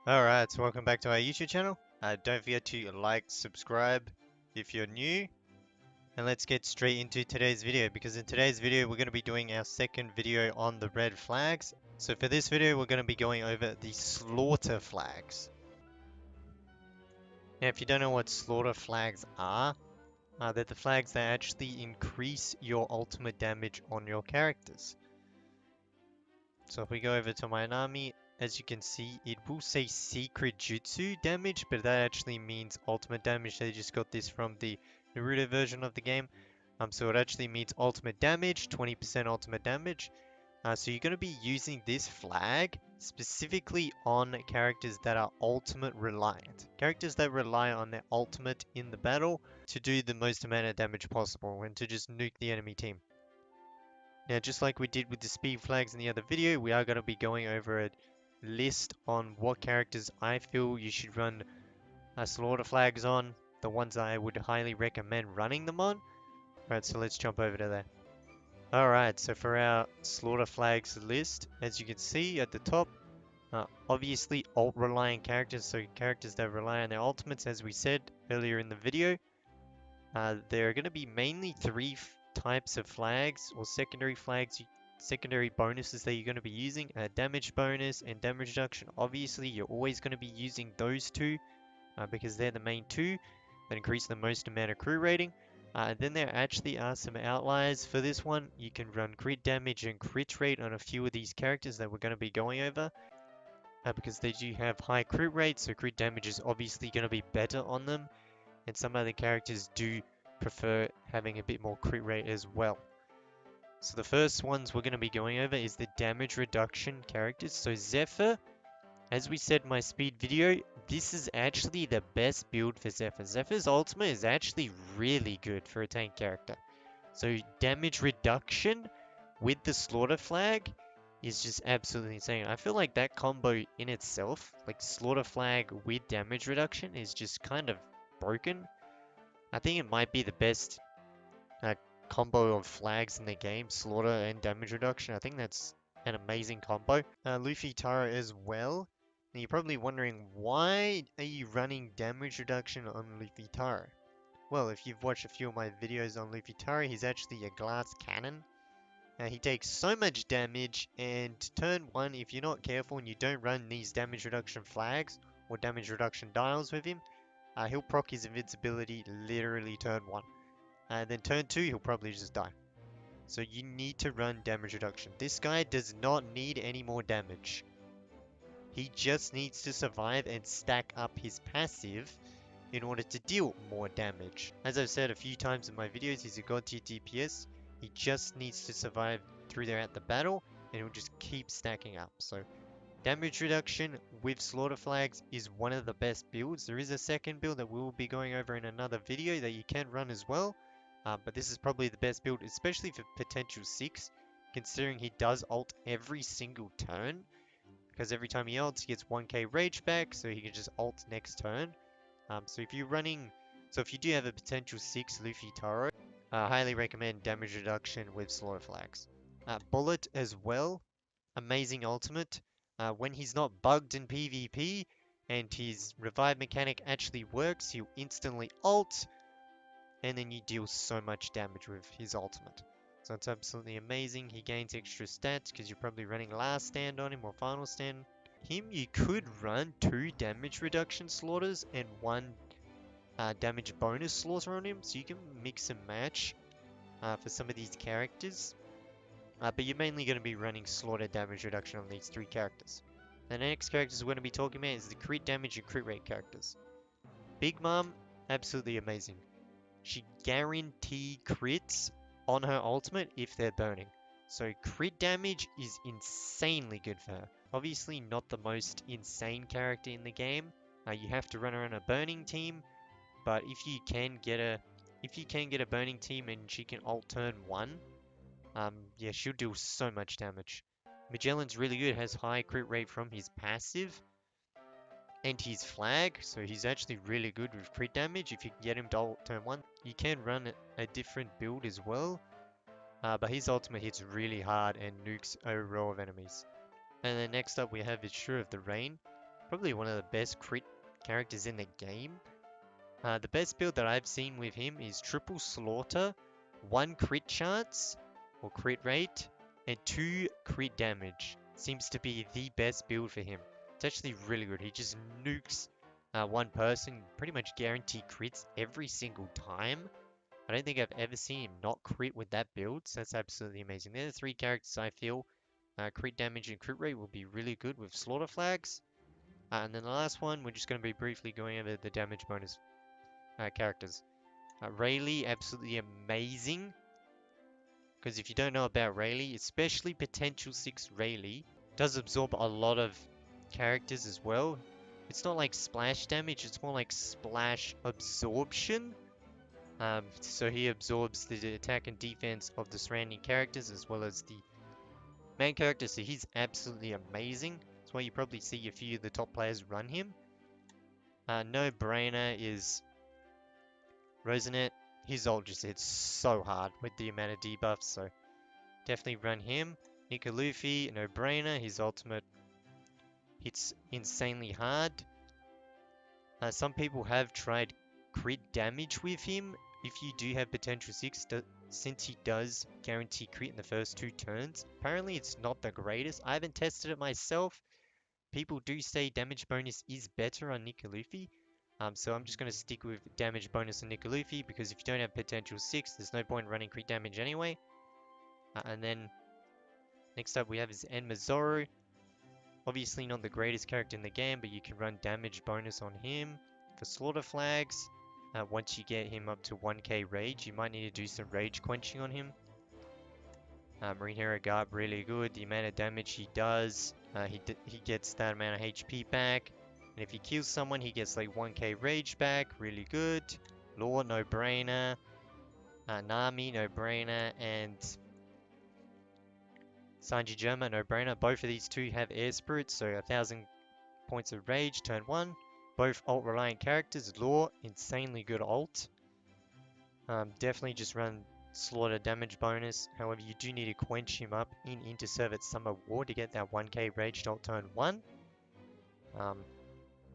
Alright, so welcome back to our YouTube channel. Don't forget to like, subscribe if you're new. And let's get straight into today's video, because in today's video we're going to be doing our second video on the red flags. So for this video we're going to be going over the slaughter flags. Now if you don't know what slaughter flags are, they're the flags that actually increase your ultimate damage on your characters. So if we go over to Minami, as you can see, it will say secret jutsu damage, but that actually means ultimate damage. They just got this from the Naruto version of the game. So it actually means ultimate damage, 20% ultimate damage. So you're going to be using this flag specifically on characters that are ultimate reliant. Characters that rely on their ultimate in the battle to do the most amount of damage possible and to just nuke the enemy team. Now, just like we did with the speed flags in the other video, we are going to be going over a list on what characters I feel you should run slaughter flags on, the ones that I would highly recommend running them on. Right, so let's jump over to there. Alright, so for our slaughter flags list, as you can see at the top, obviously ult-reliant characters, so characters that rely on their ultimates, as we said earlier in the video. There are going to be mainly three types of flags or secondary flags, secondary bonuses that you're going to be using: damage bonus and damage reduction. Obviously, you're always going to be using those two because they're the main two that increase the most amount of crew rating. And then there actually are some outliers for this one. You can run crit damage and crit rate on a few of these characters that we're going to be going over. Because they do have high crit rate, so crit damage is obviously going to be better on them. And some other characters do prefer having a bit more crit rate as well. So the first ones we're going to be going over is the damage reduction characters. So Zephyr, as we said in my speed video, this is actually the best build for Zephyr. Zephyr's ultimate is actually really good for a tank character. So damage reduction with the slaughter flag is just absolutely insane. I feel like that combo in itself, like slaughter flag with damage reduction, is just kind of broken. I think it might be the best combo of flags in the game, slaughter and damage reduction. I think that's an amazing combo. Luffy Taro as well. Now you're probably wondering, why are you running damage reduction on Luffy Taro? Well, if you've watched a few of my videos on Luffy Taro, he's actually a glass cannon. He takes so much damage, and turn 1, if you're not careful and you don't run these damage reduction flags or damage reduction dials with him, he'll proc his invincibility literally turn 1. Then turn 2, he'll probably just die. So you need to run damage reduction. This guy does not need any more damage. He just needs to survive and stack up his passive in order to deal more damage. As I've said a few times in my videos, he's a god tier DPS. He just needs to survive throughout the battle and he'll just keep stacking up. So damage reduction with slaughter flags is one of the best builds. There is a second build that we'll be going over in another video that you can run as well. But this is probably the best build, especially for potential 6, considering he does ult every single turn. Because every time he ults, he gets 1k rage back, so he can just ult next turn. So if you do have a potential 6 Luffy Taro, I highly recommend damage reduction with slaughter flags. Bullet as well, amazing ultimate. When he's not bugged in PvP and his revive mechanic actually works, he'll instantly ult, and then you deal so much damage with his ultimate. So it's absolutely amazing. He gains extra stats because you're probably running last stand on him or final stand. You could run 2 damage reduction slaughters and 1 damage bonus slaughter on him, so you can mix and match for some of these characters. But you're mainly going to be running slaughter damage reduction on these 3 characters. The next characters we're going to be talking about is the crit damage and crit rate characters. Big Mom, absolutely amazing. She guarantee crits on her ultimate if they're burning. So crit damage is insanely good for her. Obviously not the most insane character in the game. You have to run her on a burning team, but if you can get a burning team and she can ult turn 1, yeah, she'll do so much damage. Magellan's really good, has high crit rate from his passive and his flag, so he's actually really good with crit damage. If you can get him to ult turn 1, you can run a different build as well, but his ultimate hits really hard and nukes a row of enemies. And then next up we have Ishura of the Rain. probably one of the best crit characters in the game. The best build that I've seen with him is triple slaughter, 1 crit chance or crit rate, and 2 crit damage. Seems to be the best build for him. It's actually really good. He just nukes one person, pretty much guaranteed crits every single time. I don't think I've ever seen him not crit with that build, so that's absolutely amazing. They're the 3 characters I feel crit damage and crit rate will be really good with slaughter flags. And then the last one, we're just going to be briefly going over the damage bonus characters. Rayleigh, absolutely amazing. Because if you don't know about Rayleigh, especially Potential 6 Rayleigh, does absorb a lot of characters as well. It's not like splash damage, it's more like splash absorption. So he absorbs the attack and defense of the surrounding characters as well as the main character, so he's absolutely amazing. That's why you probably see a few of the top players run him. No brainer is Rosinette. His ult just hits so hard with the amount of debuffs, so definitely run him. Nicoluffy, no brainer. His ultimate hits insanely hard. Some people have tried crit damage with him. If you do have Potential 6, since he does guarantee crit in the first 2 turns, apparently it's not the greatest. I haven't tested it myself. People do say damage bonus is better on Nicoluffy. So I'm just going to stick with damage bonus on Nicoluffy because if you don't have Potential 6, there's no point running crit damage anyway. And then next up we have is Enmazoro. Obviously not the greatest character in the game, but you can run damage bonus on him for slaughter flags. Once you get him up to 1k rage, you might need to do some rage quenching on him. Marine Hero Garb, really good. The amount of damage he does, he gets that amount of HP back. And if he kills someone, he gets like 1k rage back, really good. Law, no brainer. Nami, no brainer. And Sanji Germa, no brainer. Both of these two have air spirits, so 1000 points of rage, turn 1. Both ult reliant characters. Law, insanely good ult. Definitely just run slaughter damage bonus. However, you do need to quench him up in Interservice Summer War to get that 1k rage ult turn 1.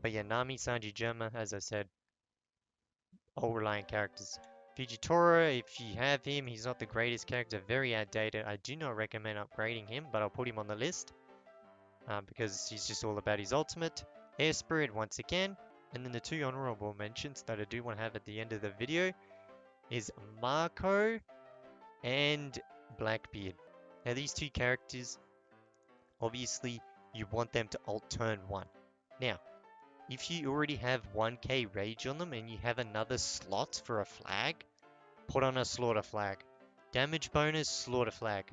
But yeah, Nami, Sanji, Germa, as I said, all reliant characters. Fujitora, if you have him, he's not the greatest character, very outdated. I do not recommend upgrading him, but I'll put him on the list because he's just all about his ultimate. Air Spirit once again, and then the 2 honorable mentions that I do want to have at the end of the video is Mako and Blackbeard. Now these 2 characters, obviously you want them to ult turn 1. Now, if you already have 1k rage on them and you have another slot for a flag, put on a slaughter flag. Damage bonus, slaughter flag.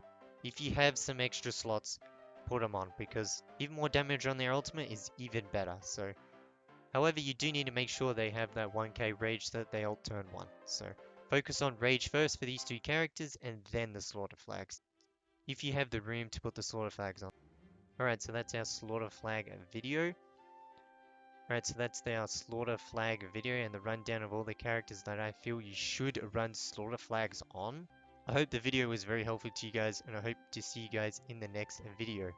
If you have some extra slots, put them on because even more damage on their ultimate is even better. So, however, you do need to make sure they have that 1k rage so that they ult turn 1. So, focus on rage first for these 2 characters and then the slaughter flags. If you have the room to put the slaughter flags on. Alright, so that's our slaughter flag video. Alright, so that's our slaughter flag video and the rundown of all the characters that I feel you should run slaughter flags on. I hope the video was very helpful to you guys and I hope to see you guys in the next video.